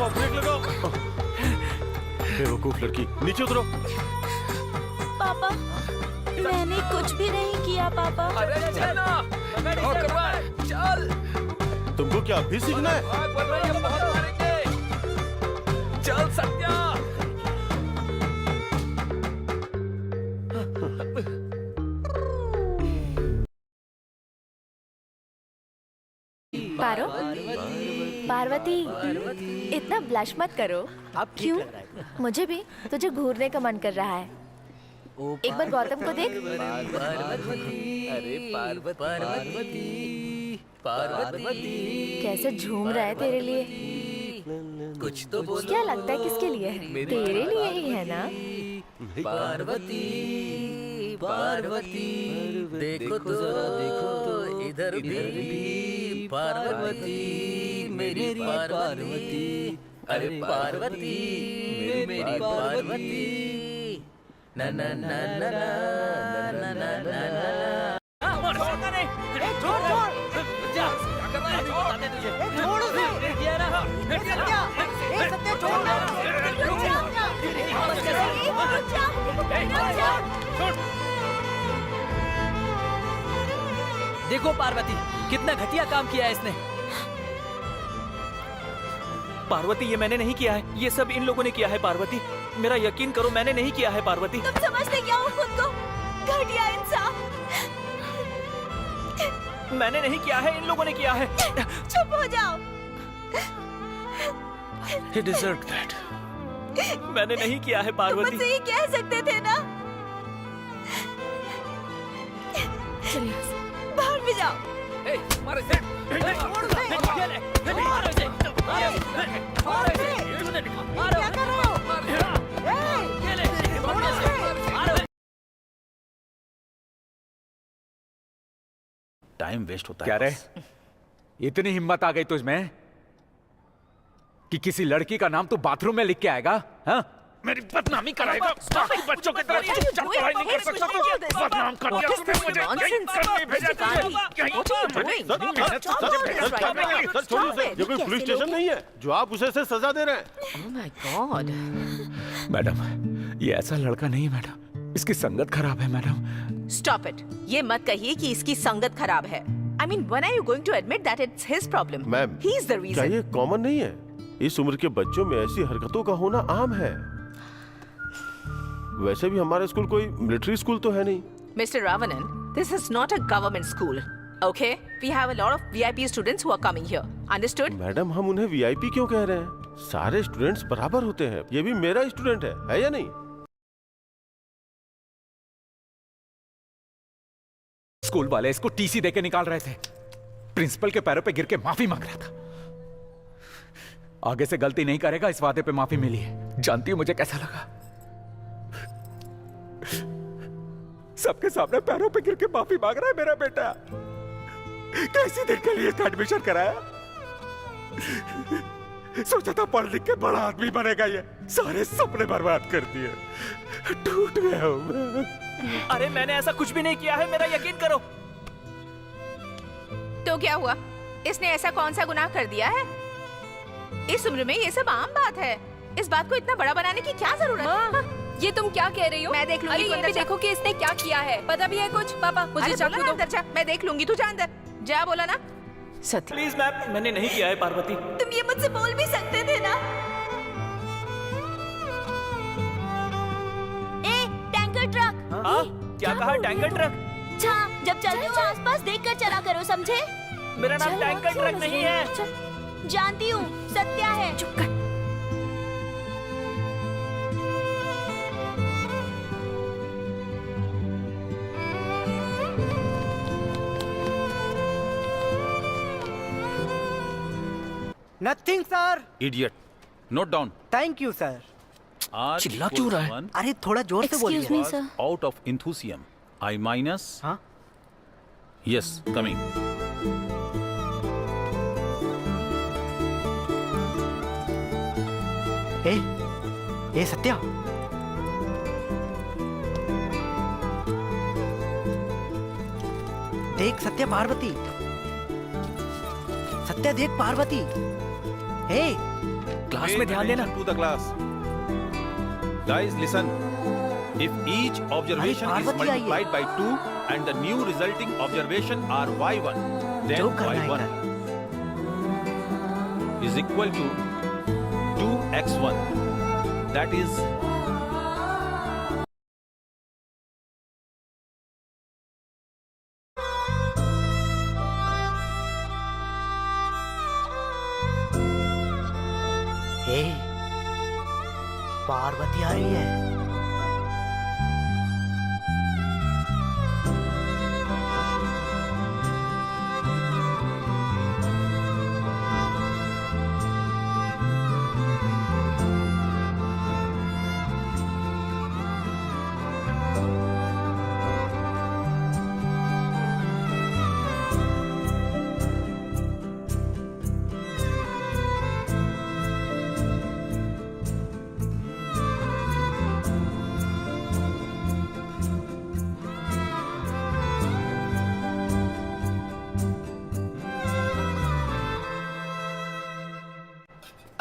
Break लगाओ। बेवकूफ लड़की, नीचे उतरो। पापा, मैंने कुछ भी नहीं किया पापा। अरे चलो, चल। तुमको क्या अभी सीखना है? बहुत मारेंगे। चल सत्या। पारो, पार्वती, इतना ब्लश मत करो। अब क्यों? मुझे भी तुझे घूरने का मन कर रहा है। एक बार गौतम को देख। अरे पार्वती, पार्वती, कैसे झूम रहा है तेरे लिए। कुछ तो बोलो। क्या लगता है किसके लिए है? तेरे लिए ही है ना? पार्वती, पार्वती, देखो तो इधर भी पार्वती, मेरी पार्वती। अरे पार्वती, मेरी पार्वती। ना ना ना ना ना ना ना ना ना। छोड़ छोड़। क्या कर रहा है? बता दे तुझे। छोड़ उसे। ये ना। सत्या, सत्या छोड़ ना। देखो पार्वती, कितना घटिया काम किया है इसने। पार्वती, ये मैंने नहीं किया है, ये सब इन लोगों ने किया है। पार्वती, मेरा यकीन करो, मैंने नहीं किया है। पार्वती, तुम समझते क्या हो खुद को? घटिया इंसान। मैंने नहीं किया है, इन लोगों ने किया है। चुप हो जाओ। He deserved that. मैंने नहीं किया है पार्वती। मुझसे ही कह सकते थे ना। चलिए बाहर भी जाओ। मारो इसे। छोड़ उसे। मारो इसे। छोड़ उसे। क्या कर रहे हो? टाइम वेस्ट होता है। क्या रे, इतनी हिम्मत आ गई तुझमें कि किसी लड़की का नाम तू बाथरूम में लिख के आएगा? हाँ? मेरी बदनामी कराएगा। बाकी बच्चों की तरह चुपचाप पढ़ाई नहीं कर सकता तू। बदनाम कर दिया तूने मुझे। यहीं करने भेजा तुझे। सर छोड़िए उसे, ये कोई पुलिस स्टेशन नहीं है जो आप उसे से सजा दे रहे हैं। Oh my God. मैडम, ये ऐसा लड़का नहीं है मैडम, इसकी संगत खराब है मैडम। Stop it. ये मत कहिए कि इसकी संगत खराब है. I mean, when are you going to admit that it's his problem? Ma'am, He is the क्या reason. ये कॉमन नहीं है? इस उम्र के बच्चों में ऐसी हरकतों का होना आम है। वैसे भी हमारा स्कूल कोई मिलिट्री स्कूल तो है नहीं। Mr. Ravanan, this is not a government school. Okay? We have a lot of VIP students who are coming here. Understood? Madam, हम उन्हें वीआईपी क्यों कह रहे हैं? सारे स्टूडेंट्स बराबर होते हैं। ये भी मेरा स्टूडेंट है या नहीं? स्कूल वाले इसको टीसी देके निकाल रहे थे। प्रिंसिपल के पैरों पे गिर के माफी मांग रहा था। आगे से गलती नहीं करेगा, इस वादे पे माफी मिली है। जानती हो मुझे कैसा लगा? सबके सामने पैरों पे गिर के माफी मांग रहा है मेरा बेटा। कैसी दिन के लिए इसका एडमिशन कराया? सोचा था पढ़ लिख के बड़ा आदमी बनेगा, ये सारे सपने बर्बाद कर दिए। टूट गया हूं मैं। अरे मैंने ऐसा कुछ भी नहीं किया है, मेरा यकीन करो। तो क्या हुआ? इसने ऐसा कौन सा गुनाह कर दिया है? इस उम्र में ये सब आम बात है। इस बात को इतना बड़ा बनाने की क्या जरूरत है? ये तुम क्या कह रही हो? मैं देख लूंगी। अरे ये भी देखो कि इसने क्या किया है। पता भी है कुछ? पापा मुझे अरे चाकू बोला ना दो। अंदर जा। मैं देख लूंगी, तू जा अंदर जा। बोला ना सत्य। प्लीज मैम, मैंने नहीं किया है पार्वती। तुम ये मुझसे बोल भी सकते थे ना। ए, टैंकर ट्रक। हाँ? क्या कहा? Tanker truck? जब चलते हो आसपास देखकर चला करो, समझे? मेरा नाम टैंकर ट्रक नहीं है। जानती हूँ, सत्या है। चुप कर। Nothing sir. Idiot, note down. Thank you sir. चिल्ला क्यों रहा है? अरे थोड़ा जोर से बोलिए। Excuse me, sir. Out of enthusiasm, I minus. हाँ? Yes, coming. ए सत्या, देख सत्या, पार्वती। सत्या देख पार्वती। हे क्लास में ध्यान देना। To the class. Guys, listen. If each observation is multiplied by 2 and the new resulting observation are y1, then y1 is equal to 2x1. That is हे, पार्वती आ रही है।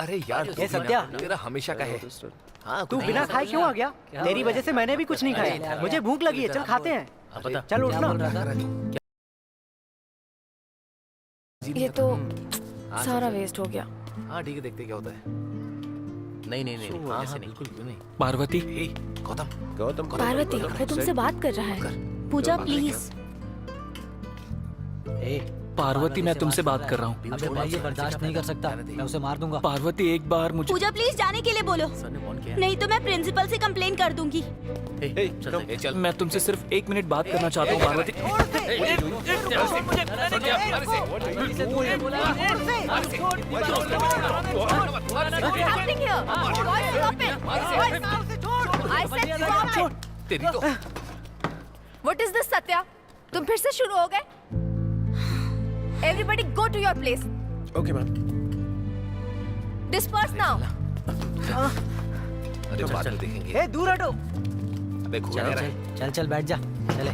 अरे यार ये सत्या। तेरा हमेशा का है। हाँ, तू बिना खाए क्यों आ गया? तेरी वजह से मैंने भी कुछ नहीं खाया। मुझे भूख लगी है, चल खाते हैं। चल उठना। ये तो सारा वेस्ट हो गया। हाँ ठीक है, देखते क्या होता है। नहीं नहीं नहीं, हाँ हाँ बिल्कुल नहीं। पार्वती, गौतम पार्वती, वो तुमसे बात कर रहा है। पूजा प्लीज। पार्वती मैं तुमसे बात कर रहा हूँ। अबे मैं ये बर्दाश्त नहीं कर सकता, मैं उसे मार दूंगा। पार्वती एक बार मुझे पूजा प्लीज जाने के लिए बोलो, नहीं तो मैं प्रिंसिपल से कंप्लेन कर दूंगी। चल मैं तुमसे सिर्फ 1 मिनट बात करना चाहता हूँ Parvati. Happening here? Boys, stop it. Boys, I said stop it. तेरी तो What is this, Satya? तुम फिर से शुरू हो गए? Everybody go to your place. Okay, ma'am. Disperse now. अरे बाद में देखेंगे। ए दूर हटो। अबे घूम रहा है। चल चल बैठ जा। चले।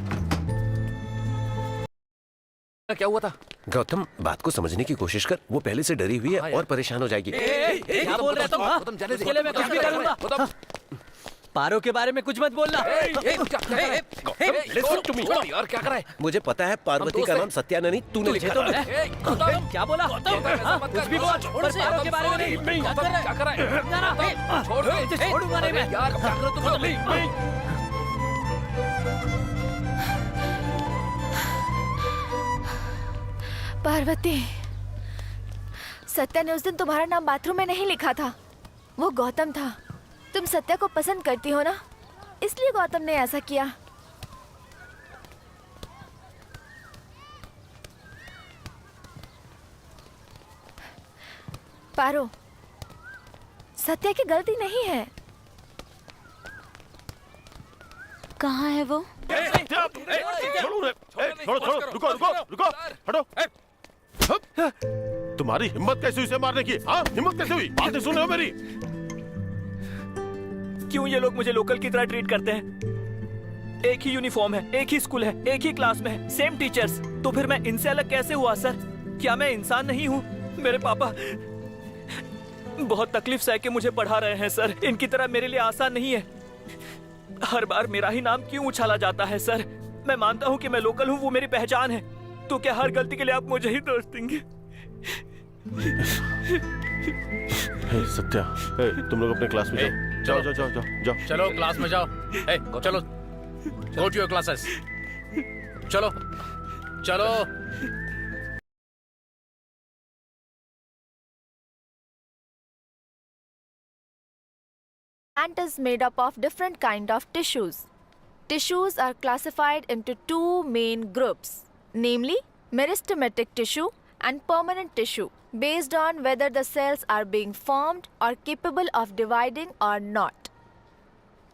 क्या हुआ था? गौतम, बात को समझने की कोशिश कर। वो पहले से डरी हुई है और परेशान हो जाएगी। क्या बोल रहे तुम? गौतम जाने दे। इसके लिए मैं कुछ भी करूंगा। गौतम पारो के बारे में कुछ मत बोलना। Listen to me. यार क्या कर रहा है? मुझे पता है पार्वती का नाम सत्या नहीं, तूने लिखा तो है। क्या बोला? कुछ भी बोल, पर पारो के बारे में नहीं। क्या कर रहा है? छोड़ दे। छोड़ूंगा नहीं मैं। यार क्या कर रहे हो तुम? पार्वती, सत्या ने उस दिन तुम्हारा नाम बाथरूम में नहीं लिखा था, वो गौतम था। तुम सत्या को पसंद करती हो ना, इसलिए गौतम ने ऐसा किया। पारो, सत्या की गलती नहीं है। कहाँ है वो? रुको, हटो। तुम्हारी हिम्मत कैसे हुई इसे मारने की? हाँ, हिम्मत कैसे हुई? बातें सुनो मेरी। क्यों ये लोग मुझे लोकल की तरह ट्रीट करते हैं? एक ही यूनिफॉर्म है, एक ही स्कूल है, एक ही क्लास में है, सेम टीचर्स। तो फिर मैं इनसे अलग कैसे हुआ सर? क्या मैं इंसान नहीं हूँ? मेरे पापा बहुत तकलीफ सह के मुझे पढ़ा रहे हैं सर। इनकी तरह मेरे लिए आसान नहीं है। हर बार मेरा ही नाम क्यों उछाला जाता है सर? मैं मानता हूँ कि मैं लोकल हूँ, वो मेरी पहचान है। तो क्या हर गलती के लिए आप मुझे ही दोष देंगे? सत्या, तुम लोग अपने क्लास में जाओ। जाओ। चलो क्लास में जाओ। चलो गो टू योर क्लासेस। चलो। Plant is made up of different kind of tissues. Tissues are classified into two main groups, namely meristematic tissue and permanent tissue, based on whether the cells are being formed or capable of dividing or not.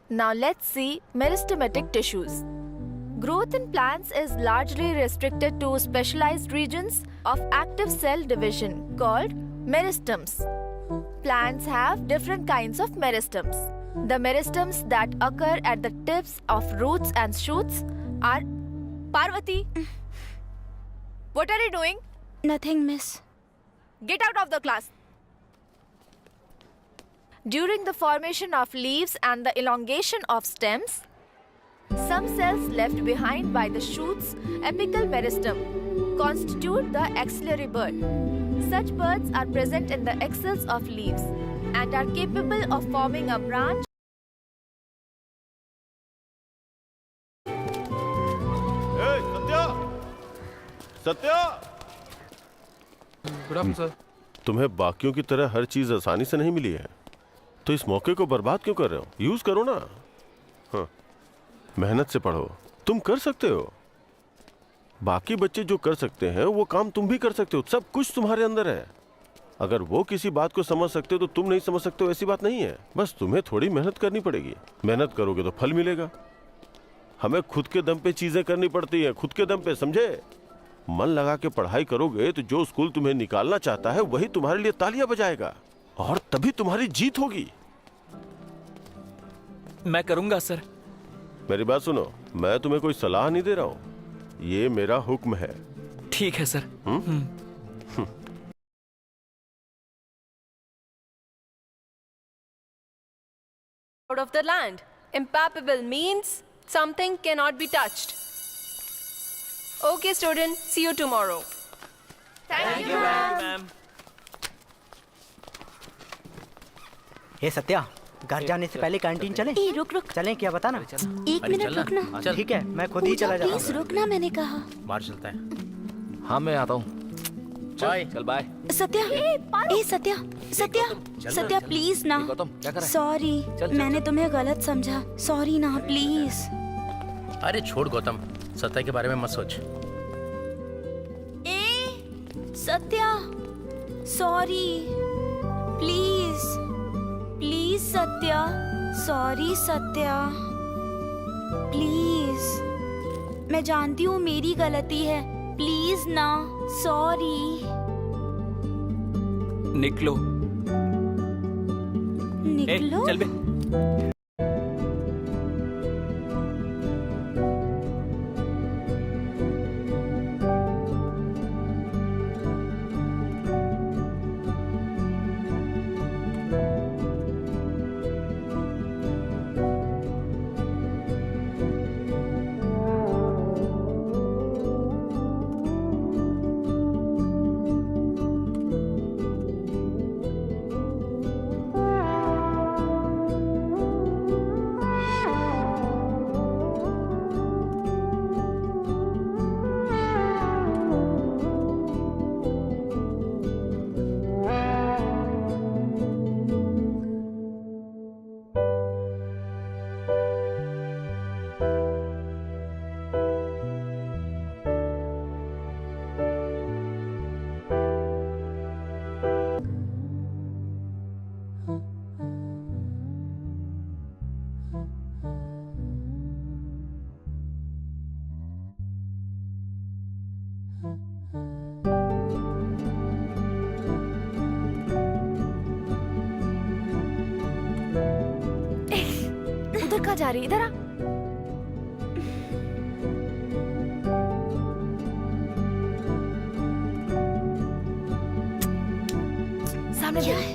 Now let's see meristematic tissues. Growth in plants is largely restricted to specialized regions of active cell division called meristems. Plants have different kinds of meristems. The meristems that occur at the tips of roots and shoots are... Parvati! What are you doing? Nothing, miss. Get out of the class. During the formation of leaves and the elongation of stems, some cells left behind by the shoot's apical meristem constitute the axillary bud. Such buds are present in the axils of leaves and are capable of forming a branch. A, Satya! Satya! Good afternoon sir. तुम्हें बाकियों की तरह हर चीज आसानी से नहीं मिली है, तो इस मौके को बर्बाद क्यों कर रहे हो? यूज करो ना। हाँ, मेहनत से पढ़ो, तुम कर सकते हो। बाकी बच्चे जो कर सकते हैं वो काम तुम भी कर सकते हो। सब कुछ तुम्हारे अंदर है। अगर वो किसी बात को समझ सकते हो तो तुम नहीं समझ सकते हो, ऐसी बात नहीं है। बस तुम्हें थोड़ी मेहनत करनी पड़ेगी। मेहनत करोगे तो फल मिलेगा। हमें खुद के दम पे चीजें करनी पड़ती हैं, खुद के दम पे, समझे? मन लगा के पढ़ाई करोगे तो जो स्कूल तुम्हें निकालना चाहता है वही तुम्हारे लिए तालियां बजाएगा और तभी तुम्हारी जीत होगी। मैं करूंगा सर। मेरी बात सुनो, मैं तुम्हें कोई सलाह नहीं दे रहा हूं, ये मेरा हुक्म है। ठीक है sir. Out of the land. Impalpable means something cannot be touched. Okay, student. See you tomorrow. Thank you, ma'am. हे सत्या, घर जाने से पहले कैंटीन चलें? ए, रुक रुक, चलें क्या, बता ना। एक मिनट रुकना। चल। ठीक है, मैं खुद ही चला जाता प्लीज हूँ। रुकना, मैंने कहा। बाहर चलते हैं। हाँ मैं आता हूँ। बाय। चल बाय। सत्या, ए सत्या, सत्या, सत्या प्लीज ना। गौतम क्या कर रहा है? सॉरी, मैंने तुम्हें गलत समझा। सॉरी ना, प्लीज। अरे छोड़ गौतम, सत्या के बारे में मत सोच। ए Satya, sorry, please please Satya, sorry Satya, please. मैं जानती हूँ मेरी गलती है, प्लीज ना, सॉरी। निकलो। निकलो? चल बे। उधर कहाँ जा रही है? इधर आ। सामने क्या देख। है?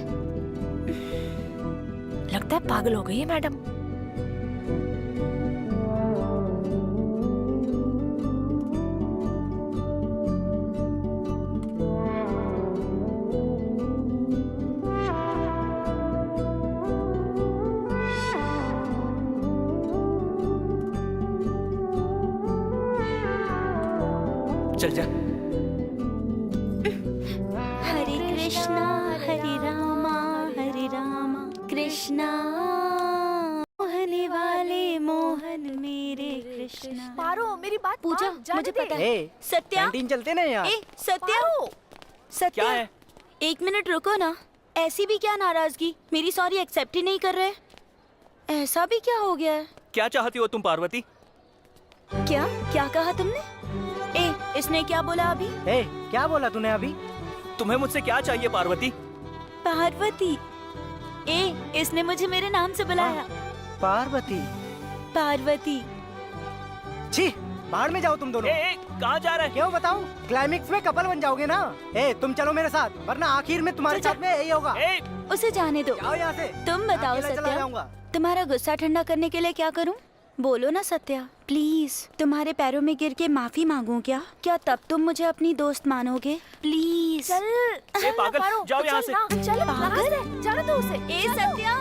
लगता है पागल हो गई है मैडम। चल जा। हरे कृष्णा कृष्णा मोहने वाले मोहन मेरे कृष्णा। पारो, मेरी बात पूजा, मान, जाने मुझे दे। पता है। ए, सत्या, कैंटीन चलते ना यार। ए सत्या, क्या सत्या, है? एक मिनट रुको ना। ऐसी भी क्या नाराजगी? मेरी सॉरी एक्सेप्ट ही नहीं कर रहे। ऐसा भी क्या हो गया है? क्या चाहती हो तुम पार्वती? क्या क्या कहा तुमने? ए, इसने क्या बोला अभी? ए, क्या बोला तूने अभी? तुम्हें मुझसे क्या चाहिए पार्वती? पार्वती। ए, इसने मुझे मेरे नाम से बुलाया। पार्वती? पार्वती। छी, बाहर में जाओ तुम दोनों। कहाँ जा रहे हैं? क्यों बताऊं? क्लाइमेक्स में कपल बन जाओगे ना। तुम चलो मेरे साथ, वरना आखिर में तुम्हारे साथ में यही होगा। उसे जाने दो। जाओ यहाँ से। तुम बताओ अकेला चला सत्या, जाऊंगा। तुम्हारा गुस्सा ठंडा करने के लिए क्या करूं? बोलो ना सत्या, प्लीज। तुम्हारे पैरों में गिर के माफी मांगूं क्या? क्या तब तुम मुझे अपनी दोस्त मानोगे? प्लीज। चल पागल, जाओ यहाँ से। चल पागल, जाने दो उसे। ए सत्या,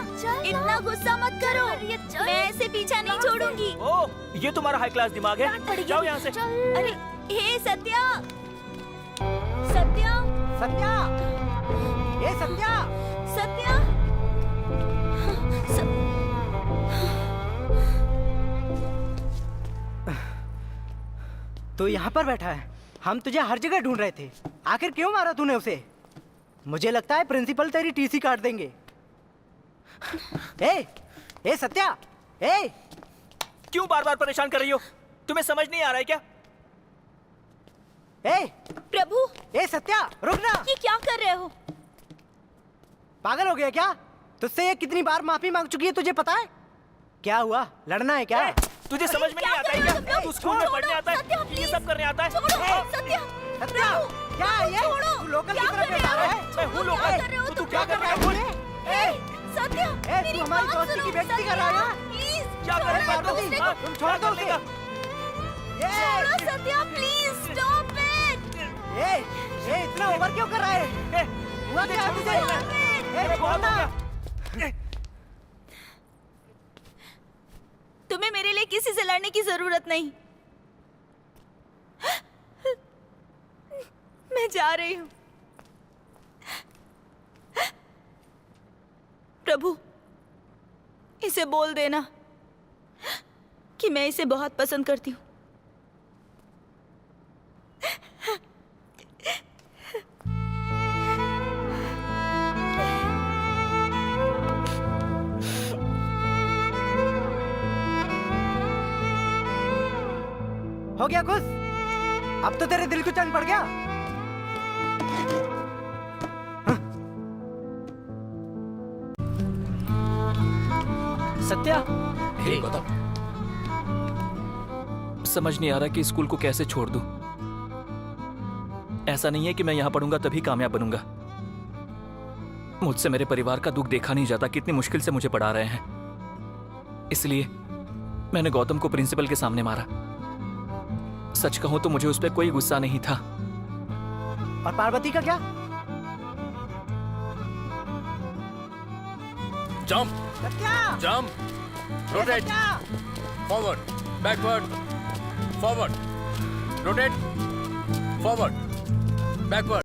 इतना गुस्सा मत करो। मैं ऐसे पीछा नहीं छोड़ूंगी। ओह, ये तुम्हारा हाई क्लास दिमाग है। जाओ यहाँ से। अरे हे सत्या, सत्या, सत्या, ये सत्या, सत्या। तो यहाँ पर बैठा है। हम तुझे हर जगह ढूंढ रहे थे। आखिर क्यों मारा तूने उसे? मुझे लगता है प्रिंसिपल तेरी टीसी काट देंगे। ए सत्या, क्यों बार बार परेशान कर रही हो? तुम्हें समझ नहीं आ रहा है क्या? प्रभु, सत्या, रुक ना। ये क्या कर रहे हो? पागल हो गया क्या? तुझसे ये कितनी बार माफी मांग चुकी है, तुझे पता है? क्या हुआ? लड़ना है क्या? तुझे समझ में नहीं आता है क्या? तू स्कूल में पढ़ने आता है, ये सब करने आता है? सत्या, क्या है ये? तू लोकल की तरफ जा रहा है? मैं हूँ लोकल। तू क्या कर रहा है? सत्या, तू हमारी दोस्ती की बेइज्जती कर रहा है? प्लीज क्या कर रहा है? तुम छोड़ दो उसे। छोड़ो सत्या, प्लीज स्टॉप इट। इतना ओवर क्यों कर रहा है? हुआ क्या है तुझे? छोड़ना। तुम्हें मेरे लिए किसी से लड़ने की जरूरत नहीं। मैं जा रही हूँ। प्रभु, इसे बोल देना कि मैं इसे बहुत पसंद करती हूँ। हो गया खुश? अब तो तेरे दिल को चैन पड़ गया। सत्या, गौतम, समझ नहीं आ रहा कि स्कूल को कैसे छोड़ दूं। ऐसा नहीं है कि मैं यहाँ पढ़ूंगा तभी कामयाब बनूंगा। मुझसे मेरे परिवार का दुख देखा नहीं जाता, कितनी मुश्किल से मुझे पढ़ा रहे हैं। इसलिए मैंने गौतम को प्रिंसिपल के सामने मारा। सच कहूं तो मुझे उस पर कोई गुस्सा नहीं था। और पार्वती का क्या? Jump, jump, rotate, forward, backward, forward, rotate, forward, backward.